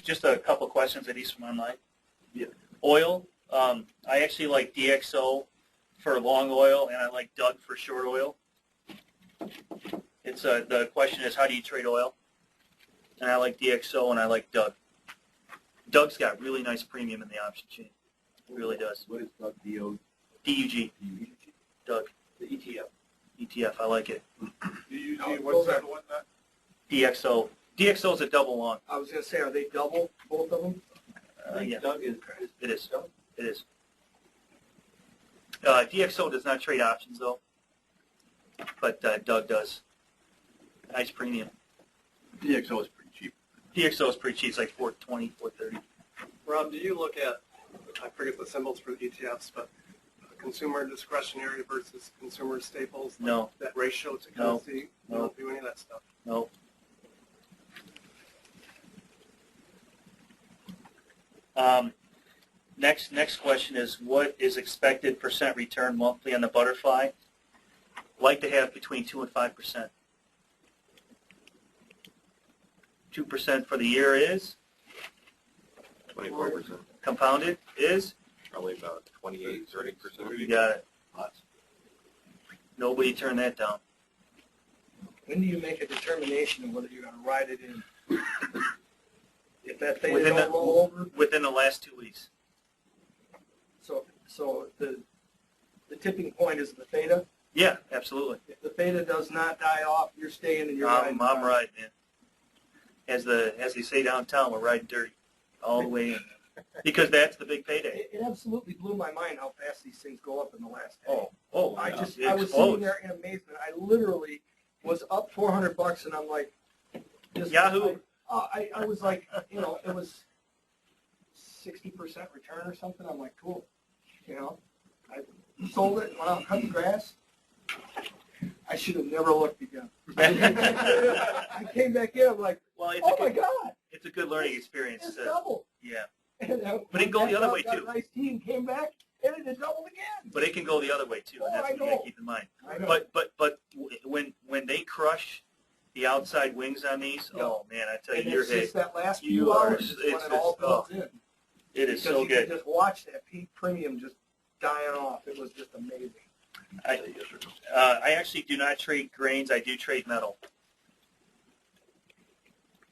just a couple questions that he's from online. Yeah. Oil. I actually like DXO for long oil, and I like Doug for short oil. It's the question is, how do you trade oil? And I like DXO, and I like Doug. Doug's got really nice premium in the option chain. It really does. What is Doug? D-O? DUG. Doug. The ETF. ETF. I like it. DUG, what's that one? DXO. DXO is a double long. I was going to say, are they double, both of them? Yeah. Doug is. It is. It is. DXO does not trade options, though, but Doug does. Nice premium. DXO is pretty cheap. DXO is pretty cheap. It's like $4.20, $4.30. Rob, do you look at, I forget the symbols for the ETFs, but consumer discretionary versus consumer staples? Like No. That ratio to No. currency? You No. don't do any of that stuff? No. Next question is, what is expected percent return monthly on the butterfly? Like to have between 2 and 5%. 2% for the year is 24%. compounded is. Probably about 28, 30%. You got it. Nobody turn that down. When do you make a determination of whether you're going to ride it in? If that thing Within don't roll over? Within the last 2 weeks. So the tipping point is the theta? Yeah, absolutely. If the theta does not die off, you're staying and you're riding. I'm riding, man. As they say downtown, we're riding dirty all the way in. Because that's the big payday. It absolutely blew my mind how fast these things go up in the last day. Oh! I yeah, was sitting there in amazement. I literally was up $400, and I'm like, Yahoo! I was like, it was 60% return or something. I'm like, cool. I sold it, went out and cut the grass. I should have never looked again. I came back in. I'm like, oh my God! It's a good learning experience. It's double. Yeah. But it can go the other way, too. Nice team came back, and it doubled again. But it can go the other way too, and that's what you got to keep in mind. I know. But when they crush the outside wings on these, oh man, I tell you, And you're it's just that last few you are- hours is when it all builds in. It is Because so you good. can just watch that peak premium just dying off. It was just amazing. I actually do not trade grains. I do trade metal,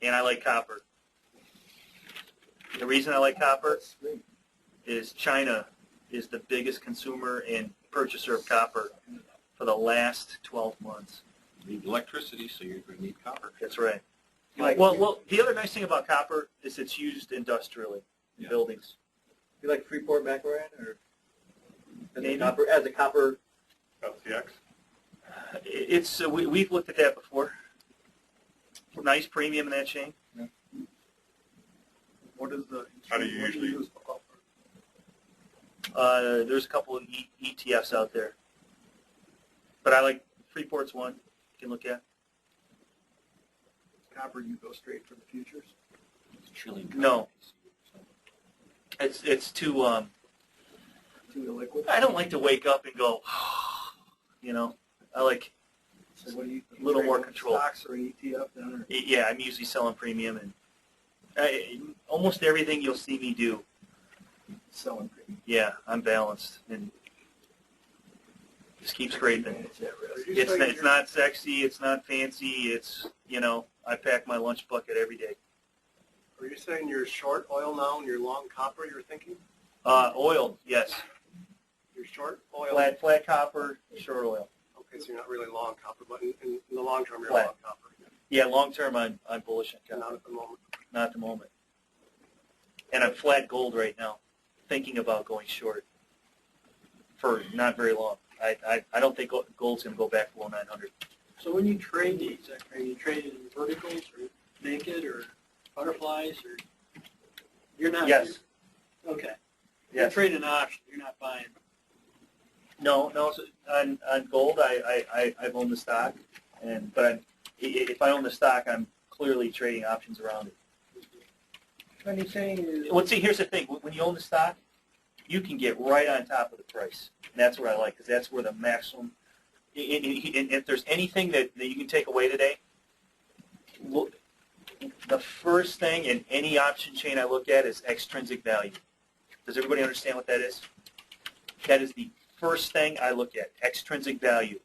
and I like copper. The reason I like copper is China is the biggest consumer and purchaser of copper for the last 12 months. You need electricity, so you're going to need copper. That's right. Like, Well, the other nice thing about copper is it's used industrially in buildings. You like Freeport McMoran, or Maybe. as a copper? FCX? It's we've looked at that before. Nice premium in that chain. What is the? How do you usually use? There's a couple of ETFs out there, but I like Freeport's one. You can look at. Copper, you go straight for the futures. No. It's too. Too illiquid. I don't like to wake up and go. I like. So what do you? A little trade more with control. Stocks or an ETF then? Or? Yeah, I'm usually selling premium, and almost everything you'll see me do. Selling premium. Yeah, I'm balanced and just keep scraping. It's not sexy. It's not fancy. It's I pack my lunch bucket every day. Are you saying you're short oil now and you're long copper, you're thinking? Oil, yes. You're short oil? Flat copper, short oil. Okay, so you're not really long copper, but in the long term you're Flat. long copper. Yeah, long term I'm bullish on Not copper. at the moment. Not at the moment. And I'm flat gold right now, thinking about going short for not very long. I don't think gold's going to go back below 900. So when you trade these, are you trading in verticals or naked or butterflies, or you're not? Yes. Okay. Yes. You're trading options. You're not buying. No. So on gold, I've owned the stock, but if I own the stock, I'm clearly trading options around it. What are you saying? Well, see, here's the thing: when you own the stock, you can get right on top of the price, and that's what I like, because that's where the maximum. And if there's anything that you can take away today, look, The first thing in any option chain I look at is extrinsic value. Does everybody understand what that is? That is the first thing I look at, extrinsic value.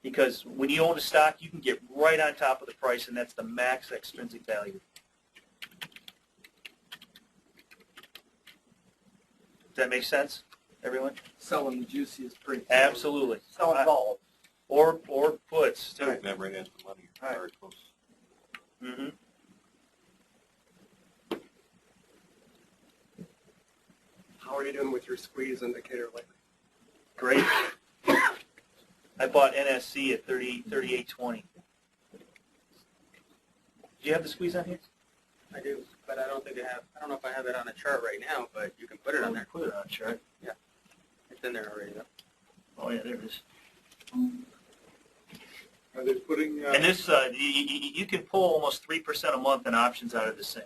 Because when you own a stock, you can get right on top of the price, and that's the max extrinsic value. Does that make sense, everyone? Selling the juiciest drink. Absolutely. Selling all. Or puts, too. Never has the money. Right. Very close. Mm-hmm. How are you doing with your squeeze indicator lately? Great. I bought NSC at 38.20. Do you have the squeeze on here? I do, but I don't know if I have it on a chart right now, but you can put it on there. Put it on, chart. It's in there already, though. Oh, yeah, there it is. Are they putting? And this, you can pull almost 3% a month in options out of this thing.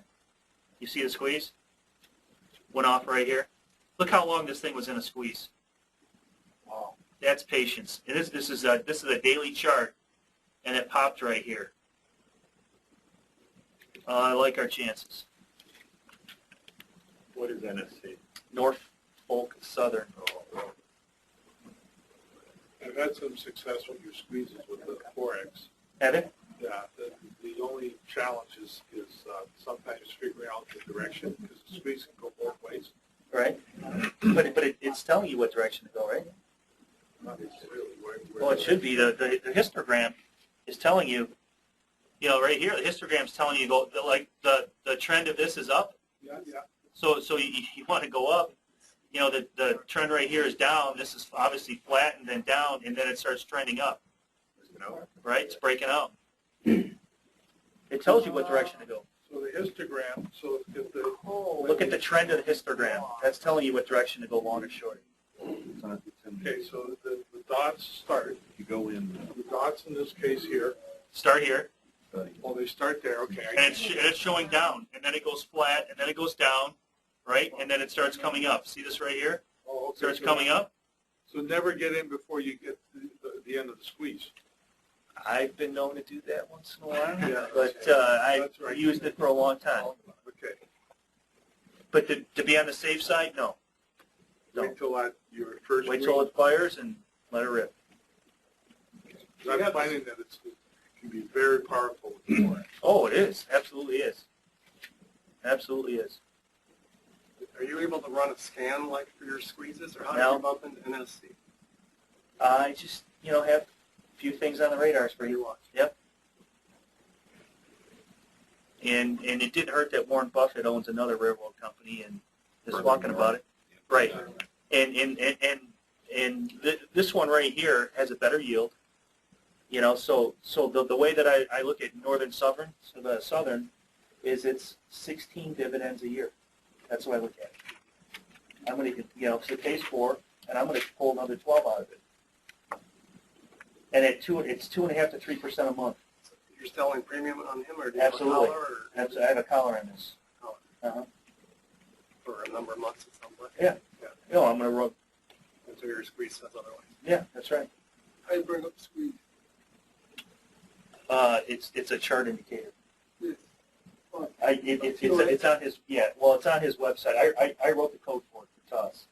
You see the squeeze? Went off right here. Look how long this thing was in a squeeze. Wow. That's patience. This is a daily chart, and it popped right here. I like our chances. What is NSC? Norfolk Southern. I've had some success with your squeezes with the Forex. Have it? Yeah, the only challenge is sometimes figuring out the direction because the squeeze can go both ways. Right. But it's telling you what direction to go, right? Not really where Well, it should be. The histogram is telling you, right here, the histogram's telling you the trend of this is up. Yeah. So you want to go up. The trend right here is down. This is obviously flat and then down, and then it starts trending up. Right? It's breaking out. It tells you what direction to go. So the histogram. So if the Look at the trend of the histogram. That's telling you what direction to go, long or short. okay, so the dots start. You go in. The dots in this case here. Start here, Well, they start there. Okay. and it's showing down, and then it goes flat, and then it goes down, right? And then it starts coming up. See this right here? Oh, okay. Starts coming up. So never get in before you get the end of the squeeze. I've been known to do that once in a while, Yeah, but I've that's right. used it for a long time. Okay. But to be on the safe side, no. Wait till your first. Wait till it fires and let it rip. I'm finding that it can be very powerful with the Forex. Oh, it is. Absolutely is. Absolutely is. Are you able to run a scan like for your squeezes, or how do No. you bump into NSC? I just, have a few things on the radar for you. Yep. And it didn't hurt that Warren Buffett owns another railroad company and is talking about it. Right. And this one right here has a better yield. So the way that I look at Northern Southern, so the Southern, is it's 16 dividends a year. That's what I look at. I'm going to, so it pays 4, and I'm going to pull another 12 out of it. And it's 2.5 to 3% a month. You're selling premium on him, or do you have a Absolutely. collar, or I have a collar on this. for a number of months at some point? Yeah. I'm going to run. Until your squeeze says otherwise. Yeah, that's right. How do you bring up the squeeze? It's a chart indicator. It's It's on his it's on his website. I wrote the code for it for Toss,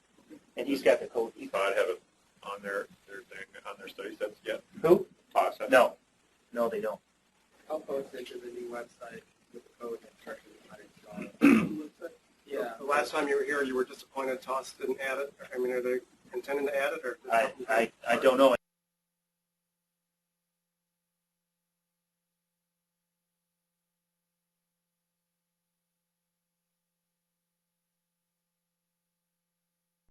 and he's got the code. Todd have it on their thing, on their study sets yet? Who? Toss. No, they don't. I'll post it to the new website with the code and instructions on how to install it. Yeah. The last time you were here, you were disappointed Toss didn't add it. I mean, are they intending to add it, or? I don't know.